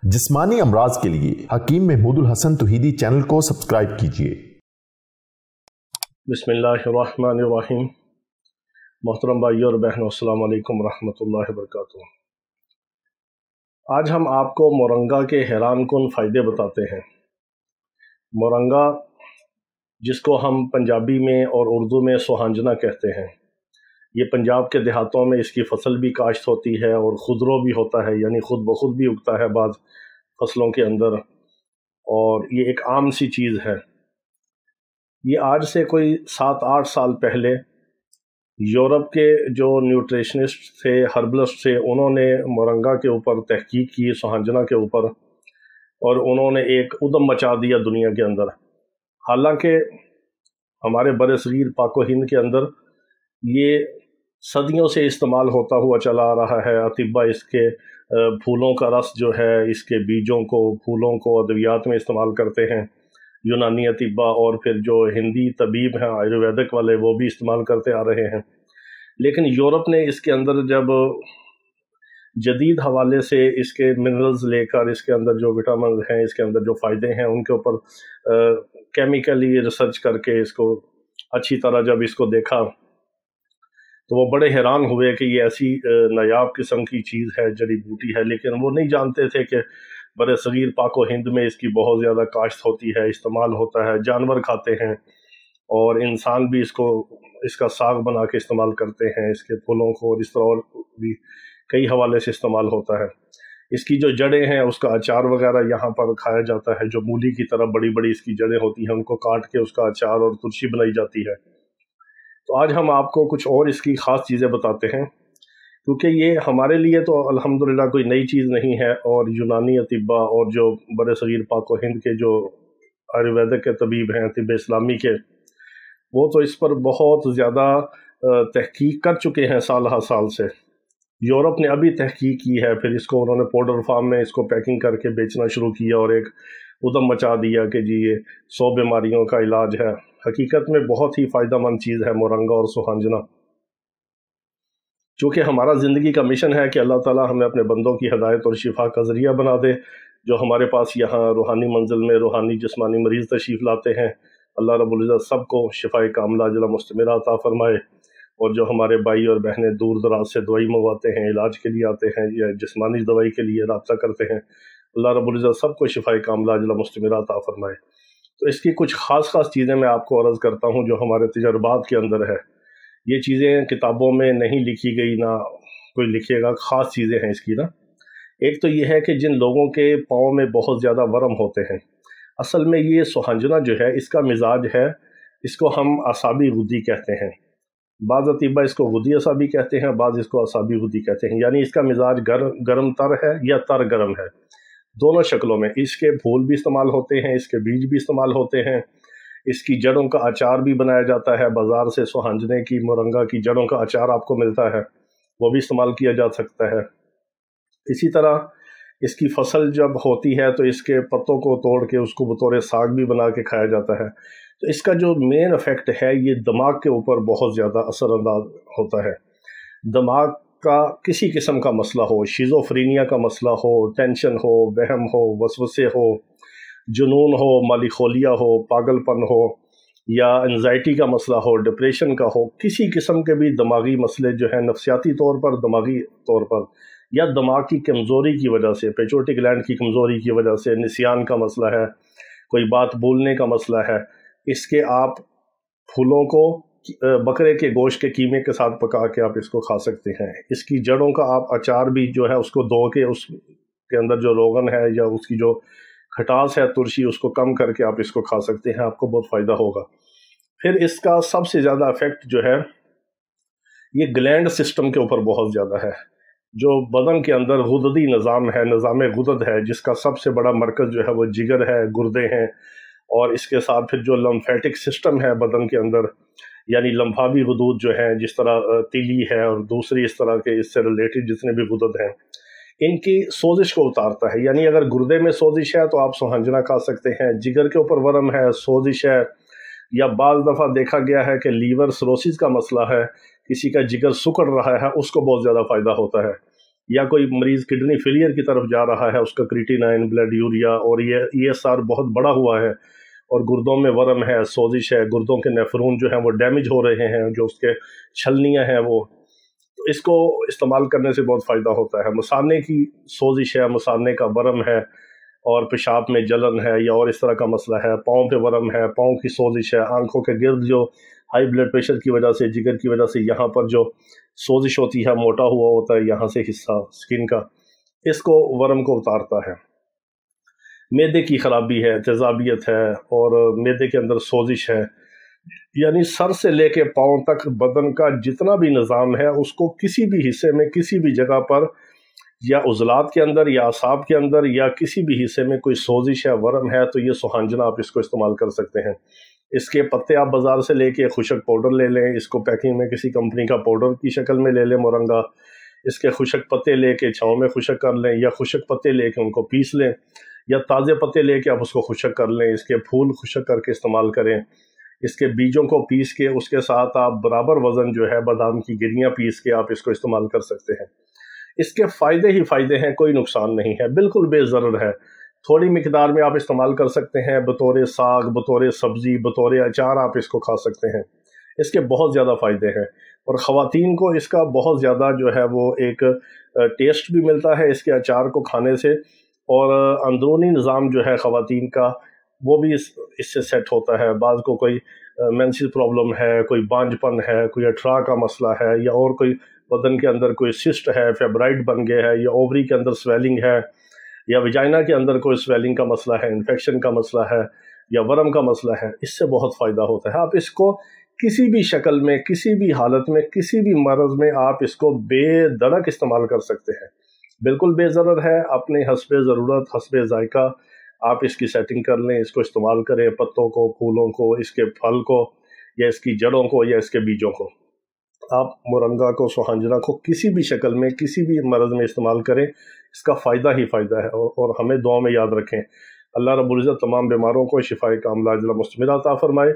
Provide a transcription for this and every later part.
जिस्मानी अमराज के लिए हकीम महमूदुल हसन तौहीदी चैनल को सब्सक्राइब कीजिए। बिस्मिल्लाहिर्रहमानिर्रहीम। मोहतरम भाइयों और बहनों, अस्सलाम वालेकुम रहमतुल्लाहि व बरकातुहू। आज हम आपको मोरंगा के हैरान कुन फ़ायदे बताते हैं। मोरंगा, जिसको हम पंजाबी में और उर्दू में सोहांजना कहते हैं, ये पंजाब के देहातों में इसकी फसल भी काश्त होती है और खुदरो भी होता है, यानी खुद ब खुद भी उगता है बाद फसलों के अंदर, और ये एक आम सी चीज़ है। ये आज से कोई 7-8 साल पहले यूरोप के जो न्यूट्रिशनिस्ट थे, हर्बलिस्ट थे, उन्होंने मोरंगा के ऊपर तहकीक की, सोहांजना के ऊपर, और उन्होंने एक उद्यम मचा दिया दुनिया के अंदर। हालांकि हमारे बरसगीर पाको हिंद के अंदर ये सदियों से इस्तेमाल होता हुआ चला आ रहा है। अतिब्बा इसके फूलों का रस जो है, इसके बीजों को, फूलों को अद्वियात में इस्तेमाल करते हैं। यूनानी अतिब्बा और फिर जो हिंदी तबीब हैं आयुर्वेदिक वाले, वो भी इस्तेमाल करते आ रहे हैं। लेकिन यूरोप ने इसके अंदर जब जदीद हवाले से इसके मिनरल्स लेकर, इसके अंदर जो विटामिन हैं, इसके अंदर जो फ़ायदे हैं, उनके ऊपर केमिकली रिसर्च करके इसको अच्छी तरह जब इसको देखा तो वो बड़े हैरान हुए कि ये ऐसी नायाब किस्म की चीज़ है, जड़ी बूटी है। लेकिन वो नहीं जानते थे कि बरसगीर पाको हिंद में इसकी बहुत ज़्यादा काश्त होती है, इस्तेमाल होता है, जानवर खाते हैं और इंसान भी इसका साग बना के इस्तेमाल करते हैं, इसके फूलों को, और इस तरह और भी कई हवाले से इस्तेमाल होता है। इसकी जो जड़ें हैं उसका अचार वगैरह यहाँ पर खाया जाता है। जो मूली की तरह बड़ी बड़ी इसकी जड़ें होती हैं, उनको काट के उसका अचार और तुलसी बनाई जाती है। तो आज हम आपको कुछ और इसकी ख़ास चीज़ें बताते हैं, क्योंकि ये हमारे लिए तो अल्हम्दुलिल्लाह कोई नई चीज़ नहीं है, और यूनानी अतिब्बा और जो बरसगीर पाको हिंद के जो आयुर्वेदिक के तबीब हैं, तिब्ब इस्लामी के, वो तो इस पर बहुत ज़्यादा तहकीक कर चुके हैं साल हर साल से। यूरोप ने अभी तहकीक की है, फिर इसको उन्होंने पाउडर फार्म में इसको पैकिंग करके बेचना शुरू किया और एक उद्यम मचा दिया कि जी ये 100 बीमारियों का इलाज है। हकीकत में बहुत ही फ़ायदेमंद चीज़ है मोरंगा और सोहांजना। चूँकि हमारा ज़िंदगी का मिशन है कि अल्लाह ताला हमें अपने बंदों की हदायत और शिफा का ज़रिया बना दे। जो हमारे पास यहाँ रूहानी मंजिल में रूहानी जिस्मानी मरीज़ तशरीफ़ लाते हैं, अल्लाह रब्बुल इज़्ज़त सबको शिफाए कामिला अजला मुस्तमिरा अता फ़रमाए। और जो हमारे भाई और बहनें दूर दराज से दवाई मंगवाते हैं, इलाज के लिए आते हैं या जिस्मानी दवाई के लिए रब्ता करते हैं, अल्लाह रब्बुल इज़्ज़त सबको शिफाए कामिला अजला मुस्तमिरा अता फ़रमाए। तो इसकी कुछ ख़ास चीज़ें मैं आपको अर्ज़ करता हूँ जो हमारे तजर्बात के अंदर है। ये चीज़ें किताबों में नहीं लिखी गई, ना कोई लिखेगा, ख़ास चीज़ें हैं इसकी ना। एक तो ये है कि जिन लोगों के पाँव में बहुत ज़्यादा वरम होते हैं, असल में ये सोहांजना जो है इसका मिजाज है, इसको हम असाबी गुद्दी कहते हैं। बाज़ अतिब्बा इसको गुद्दी असाबी कहते हैं, बाज़ इसको असाबी गुद्दी कहते हैं। यानी इसका मिजाज गर्म तर है या तर गर्म है, दोनों शक्लों में। इसके फूल भी इस्तेमाल होते हैं, इसके बीज भी इस्तेमाल होते हैं, इसकी जड़ों का अचार भी बनाया जाता है। बाज़ार से सोहांजने की, मोरंगा की जड़ों का अचार आपको मिलता है, वो भी इस्तेमाल किया जा सकता है। इसी तरह इसकी फसल जब होती है तो इसके पत्तों को तोड़ के उसको बतौर साग भी बना के खाया जाता है। तो इसका जो मेन इफ़ेक्ट है ये दिमाग के ऊपर बहुत ज़्यादा असरअंदाज होता है। दिमाग का किसी किस्म का मसला हो, शिज़ोफ्रेनिया का मसला हो, टेंशन हो, वहम हो, वसवसे हो, जुनून हो, मालिखोलिया हो, पागलपन हो, या एंजाइटी का मसला हो, डिप्रेशन का हो, किसी किस्म के भी दिमागी मसले जो है नफसियाती तौर पर, दिमागी तौर पर, या दिमाग की कमज़ोरी की वजह से, पेट्यूटरी ग्लैंड की कमज़ोरी की वजह से, निसियान का मसला है, कोई बात भूलने का मसला है, इसके आप फूलों को बकरे के गोश्त के कीमे के साथ पका के आप इसको खा सकते हैं। इसकी जड़ों का आप अचार भी जो है उसको धो के उसके अंदर जो रोगन है या उसकी जो खटास है, तुलसी, उसको कम करके आप इसको खा सकते हैं, आपको बहुत फ़ायदा होगा। फिर इसका सबसे ज़्यादा इफ़ेक्ट जो है ये ग्लैंड सिस्टम के ऊपर बहुत ज़्यादा है। जो बदन के अंदर गुददी निज़ाम है, निज़ाम गुदद है, जिसका सबसे बड़ा मरकज़ जो है वो जिगर है, गुर्दे हैं, और इसके साथ फिर जो लम्फेटिक सिस्टम है बदन के अंदर, यानी लम्फावी गुदूद जो हैं, जिस तरह तीली है और दूसरी इस तरह के इससे रिलेटेड जितने भी गुदद हैं, इनकी सोजिश को उतारता है। यानी अगर गुर्दे में सोजिश है तो आप सोहांजना खा सकते हैं। जिगर के ऊपर वरम है, सोजिश है, या बाज़ दफ़ा देखा गया है कि लीवर सरोसिस का मसला है, किसी का जिगर सुकड़ रहा है, उसको बहुत ज़्यादा फ़ायदा होता है। یا کوئی مریض کڈنی فیلئر کی طرف جا رہا ہے، اس کا کریٹینائن، بلڈ یوریا اور یہ ESR بہت بڑا ہوا ہے اور گردوں میں ورم ہے، سوزش ہے، گردوں کے نیفرون جو ہیں وہ ڈیمیج ہو رہے ہیں، جو اس کے چھلنیاں ہیں وہ، تو اس کو استعمال کرنے سے بہت فائدہ ہوتا ہے۔ مثانے کی سوزش ہے، مثانے کا ورم ہے اور پیشاب میں جلن ہے یا اور اس طرح کا مسئلہ ہے، پاؤں پہ ورم ہے، پاؤں کی سوزش ہے، آنکھوں کے گرد جو ہائی بلڈ پریشر کی وجہ سے، جگر کی وجہ سے یہاں پر جو سوزش ہوتی ہے، موٹا ہوا ہوتا ہے یہاں سے حصہ سکن کا، اس کو ورم کو اتارتا ہے۔ معدے کی خرابی ہے، تیزابیت ہے اور معدے کے اندر سوزش ہے، یعنی سر سے لے کے پاؤں تک بدن کا جتنا بھی نظام ہے اس کو کسی بھی حصے میں، کسی بھی جگہ پر، یا عضلات کے اندر یا اعصاب کے اندر یا کسی بھی حصے میں کوئی سوزش ہے، ورم ہے، تو یہ سوہانجنا آپ اس کو استعمال کر سکتے ہیں۔ اس کے پتے آپ بازار سے لے کے خشک پاؤڈر لے لیں، اس کو پیکنگ میں کسی کمپنی کا پاؤڈر کی شکل میں لے لیں مورنگا، اس کے خشک پتے لے کے چھاؤں میں خشک کر لیں، یا خشک پتے لے کے ان کو پیس لیں، یا تازے پتے لے کے آپ اس کو خشک کر لیں، اس کے پھول خشک کر کے استعمال کریں، اس کے بیجوں کو پیس کے اس کے ساتھ آپ برابر وزن جو ہے بادام کی گریاں پیس کے آپ اس کو استعمال کر سکتے ہیں۔ اس کے فائدے ہی فائدے ہیں، کوئی نقصان نہیں ہے، بالکل بے ضرر ہے۔ تھوڑی مقدار میں آپ استعمال کر سکتے ہیں، بطور ساگ، بطور سبزی، بطور اچار آپ اس کو کھا سکتے ہیں۔ اس کے بہت زیادہ فائدے ہیں اور خواتین کو اس کا بہت زیادہ جو ہے وہ ایک ٹیسٹ بھی ملتا ہے اس کے اچار کو کھانے سے، اور اندرونی نظام جو ہے خواتین کا وہ بھی اس سے سیٹ ہوتا ہے۔ بعض کو کوئی مینسز پرابلم ہے، کوئی بانجھ پن ہے، کوئی اٹھرا کا مسئلہ ہے، یا اور کوئی بدن کے اندر کوئی سسٹ ہے، فیبرائڈ بن گیا ہے، یا اووری کے اندر سویلنگ ہے، یا ویجائنا کے اندر کوئی سویلنگ کا مسئلہ ہے، انفیکشن کا مسئلہ ہے، یا ورم کا مسئلہ ہے، اس سے بہت فائدہ ہوتا ہے۔ آپ اس کو کسی بھی شکل میں، کسی بھی حالت میں، کسی بھی مرض میں آپ اس کو بے دڑک استعمال کر سکتے ہیں، بالکل بے ضرر ہے۔ اپنے حسب ضرورت، حسب ذائقہ آپ اس کی سیٹنگ کر لیں، اس کو استعمال کریں، پتوں کو، پھولوں کو، اس کے پھل کو، یا اس کی جڑوں کو، یا اس کے بیجوں کو۔ آپ مورنگا کو، سوہانجنا کو کسی بھی شکل میں، کسی بھی مرض میں استعمال کریں، اس کا فائدہ ہی فائدہ ہے، اور ہمیں دعاؤں میں یاد رکھیں۔ اللہ رب العزت تمام بیماروں کو شفائے کاملہ عاجلہ مستمرہ عطا فرمائے۔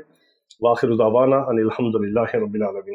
وآخر دعوانا ان الحمد للہ رب العالمین۔